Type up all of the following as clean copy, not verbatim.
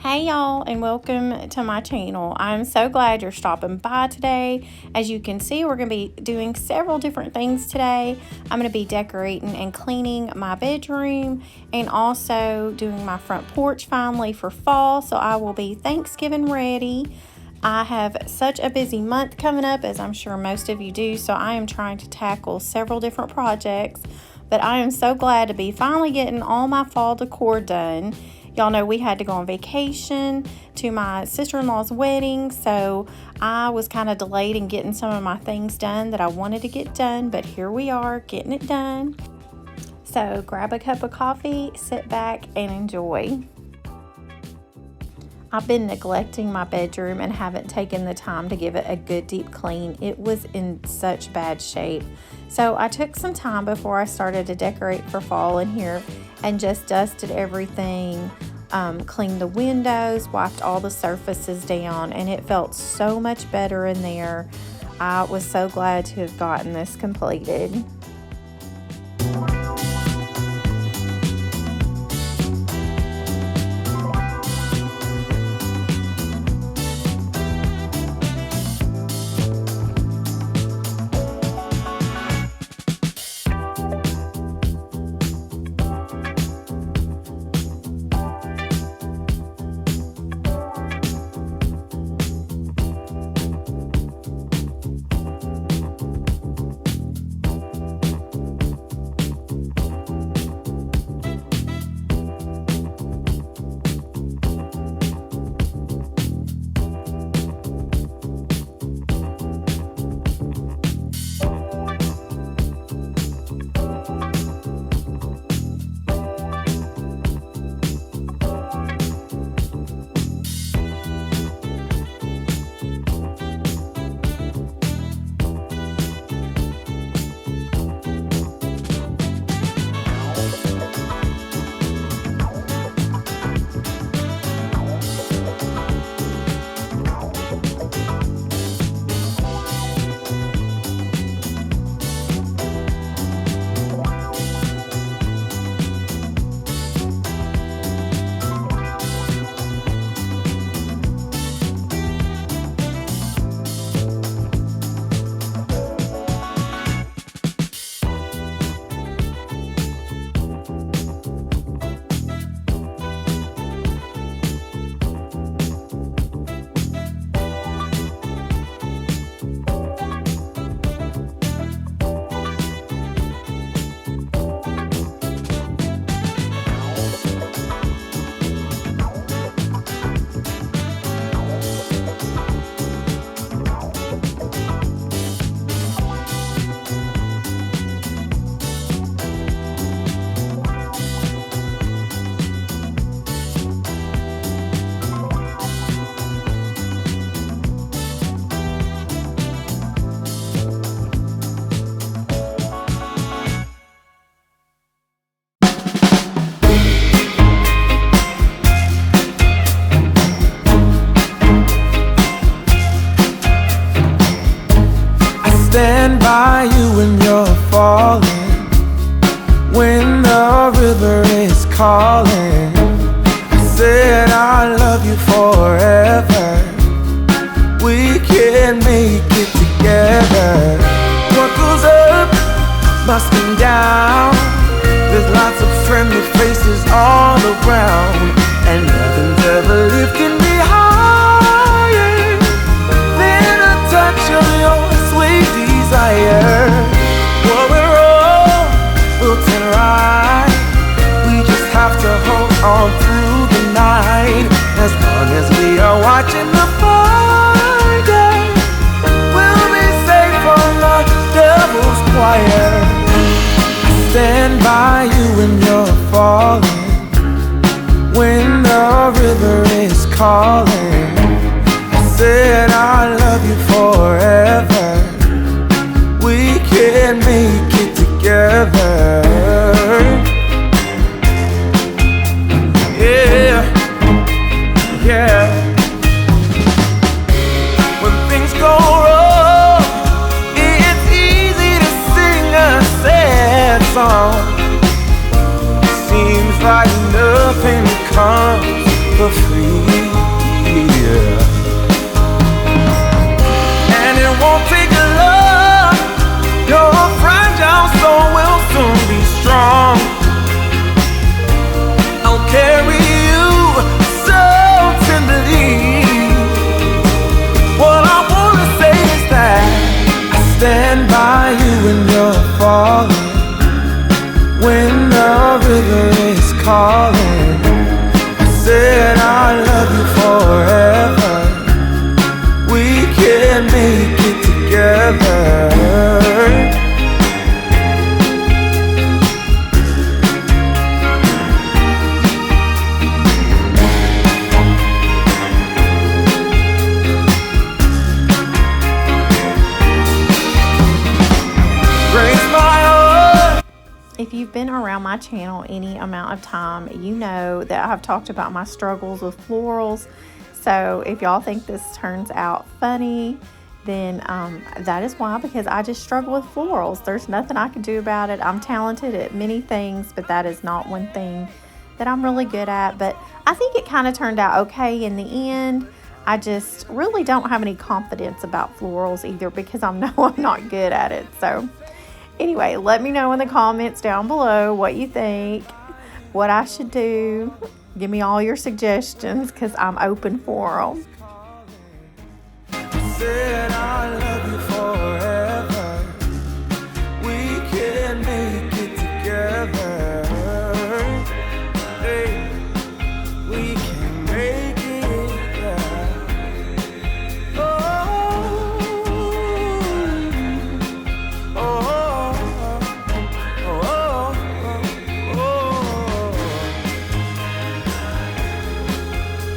Hey y'all, and welcome to my channel. I'm so glad you're stopping by today. As you can see, we're going to be doing several different things today. I'm going to be decorating and cleaning my bedroom and also doing my front porch finally for fall, so I will be Thanksgiving ready. I have such a busy month coming up, as I'm sure most of you do, so I am trying to tackle several different projects, but I am so glad to be finally getting all my fall decor done. Y'all know we had to go on vacation to my sister-in-law's wedding, so I was kind of delayed in getting some of my things done that I wanted to get done, but here we are getting it done. So grab a cup of coffee, sit back, and enjoy. I've been neglecting my bedroom and haven't taken the time to give it a good deep clean. It was in such bad shape. So I took some time before I started to decorate for fall in here and just dusted everything, cleaned the windows, wiped all the surfaces down, and it felt so much better in there. I was so glad to have gotten this completed. Stand by you when you're falling, when the river is calling. I said I love you forever. We can make it together. What goes up must come down. There's lots of friendly faces all around, and nothing's ever lifting me higher than a touch of your sweet desire. What we're wrong, we'll turn right. We just have to hold on through the night. As long as we are watching the fire, we'll be safe from the devil's choir. I stand by you when you're falling, when the river is calling. I said I love you forever. We can make it together. Yeah, yeah. When things go wrong, it's easy to sing a sad song. Seems like nothing comes for free. been around my channel any amount of time, you know that I've talked about my struggles with florals. So if y'all think this turns out funny, then that is why, because I just struggle with florals. There's nothing I can do about it. I'm talented at many things, but that is not one thing that I'm really good at. But I think it kind of turned out okay in the end. I just really don't have any confidence about florals either, because I know I'm not good at it. So anyway, let me know in the comments down below what you think, what I should do. Give me all your suggestions, because I'm open for them. Said I love you forever. We can make it together. Hey, we can make it. Yeah. Oh, oh, oh, oh, oh.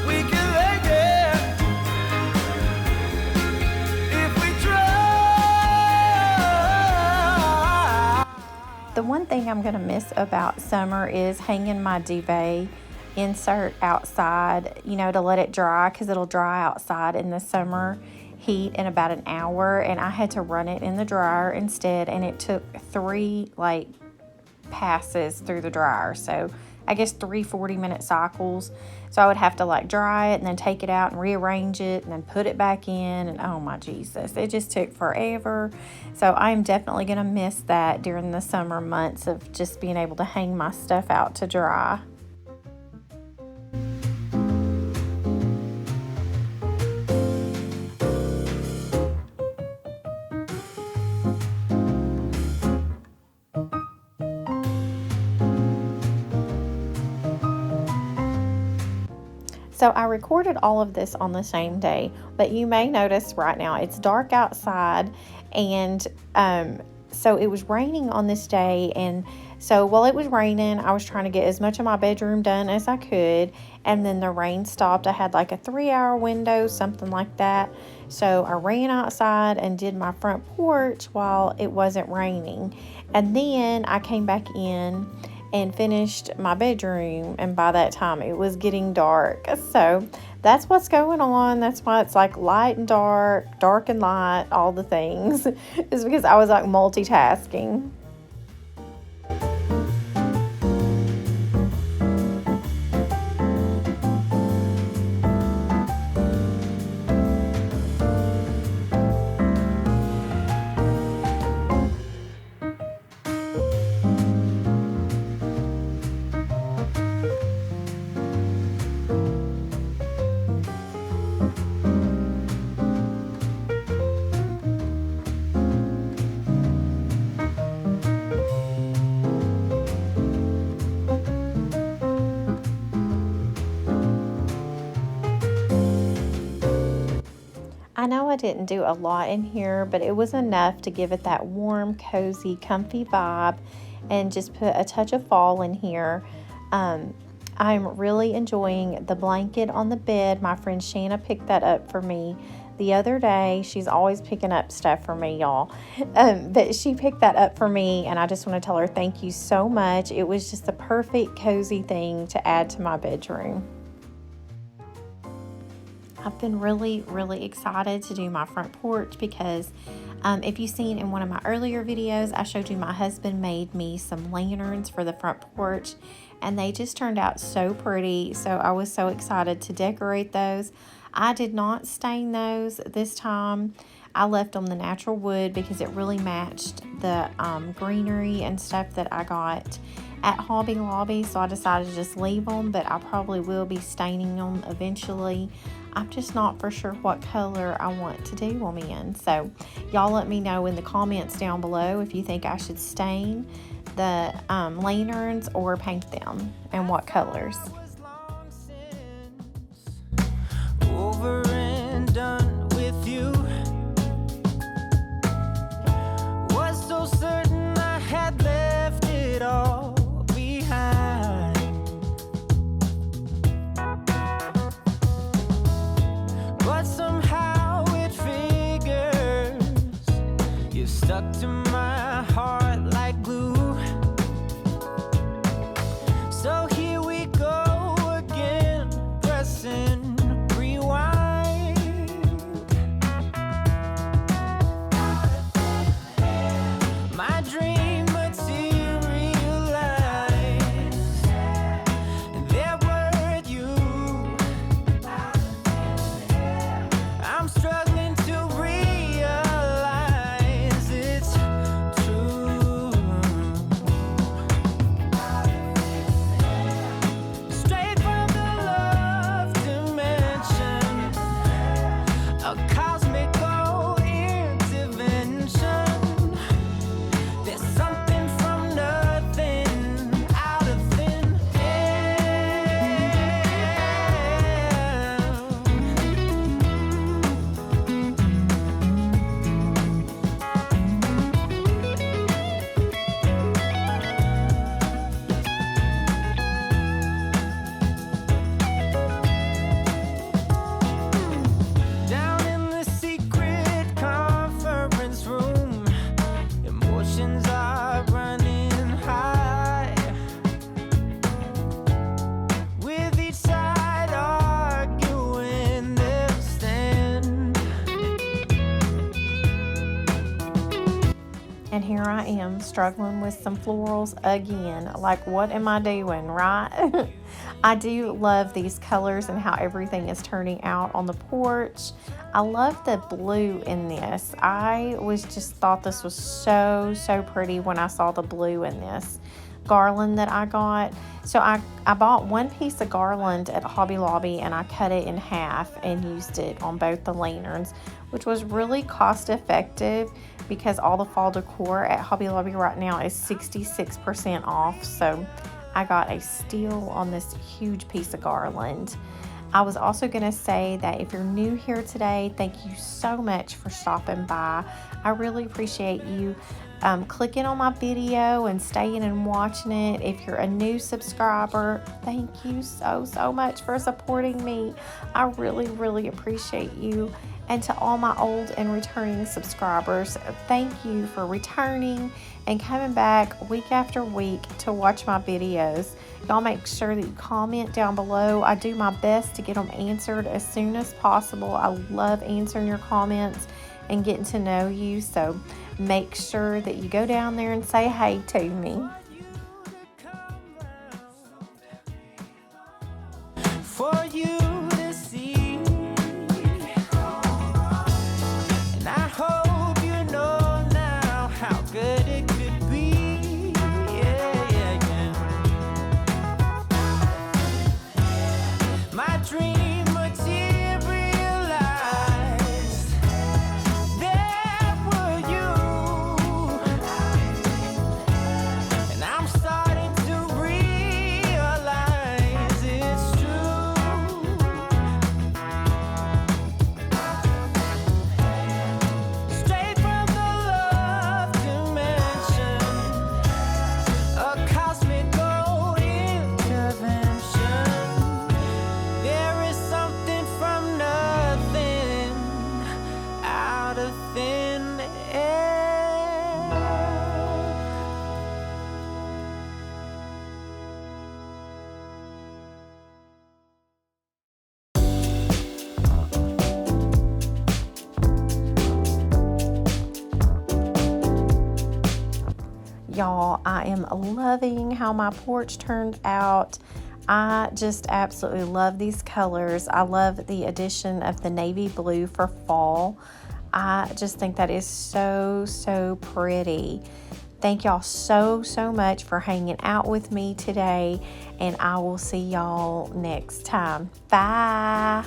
We can make it. The one thing I'm going to miss about summer is hanging my duvet insert outside, you know, to let it dry, because it'll dry outside in the summer heat in about an hour, and I had to run it in the dryer instead, and it took 3 passes through the dryer, so I guess 3 40-minute cycles. So I would have to dry it and then take it out and rearrange it and then put it back in, and oh my Jesus, it just took forever. So I'm definitely gonna miss that during the summer months, of just being able to hang my stuff out to dry. So I recorded all of this on the same day, but you may notice right now it's dark outside, and so it was raining on this day, and so while it was raining, I was trying to get as much of my bedroom done as I could, and then the rain stopped. I had a 3-hour window, something like that. So I ran outside and did my front porch while it wasn't raining, and then I came back in and finished my bedroom, and by that time it was getting dark. So that's what's going on. That's why it's light and dark, dark and light, all the things. It's because I was multitasking. I know I didn't do a lot in here, but it was enough to give it that warm, cozy, comfy vibe, and just put a touch of fall in here. I'm really enjoying the blanket on the bed. My friend Shanna picked that up for me the other day. She's always picking up stuff for me, y'all. But she picked that up for me, and I just want to tell her thank you so much. It was just the perfect, cozy thing to add to my bedroom. I've been really, really excited to do my front porch, because if you've seen in one of my earlier videos, I showed you my husband made me some lanterns for the front porch, and they just turned out so pretty. So I was so excited to decorate those. I did not stain those this time. I left them the natural wood because it really matched the greenery and stuff that I got at Hobby Lobby. So I decided to just leave them, but I probably will be staining them eventually. I'm just not for sure what color I want to do them in. So y'all let me know in the comments down below if you think I should stain the lanterns or paint them, and what colors. Over and done with you. Was so certain I had left it all behind. But somehow it figures. You stuck to my heart like glue. I am struggling with some florals again. Like, what am I doing, right? I do love these colors and how everything is turning out on the porch. I love the blue in this. I was just thought this was so pretty when I saw the blue in this garland that I got. So I bought one piece of garland at Hobby Lobby and I cut it in half and used it on both the lanterns, which was really cost effective because all the fall decor at Hobby Lobby right now is 66% off. So I got a steal on this huge piece of garland. I was also going to say that if you're new here today, thank you so much for stopping by. I really appreciate you clicking on my video and staying and watching it. If you're a new subscriber, thank you so much for supporting me. I really appreciate you. And to all my old and returning subscribers, thank you for returning and coming back week after week to watch my videos. Y'all make sure that you comment down below. I do my best to get them answered as soon as possible. I love answering your comments and getting to know you. So make sure that you go down there and say hey to me. For you to see, and I hope you know now how good it could be. Yeah. My dream materialized. There were you, and I'm starting to realize it's true. Straight from the love dimension, a cosmic gold intervention. There is something from nothing, out of thin air. Y'all, I am loving how my porch turned out. I just absolutely love these colors. I love the addition of the navy blue for fall. I just think that is so pretty. Thank y'all so much for hanging out with me today, and I will see y'all next time. Bye.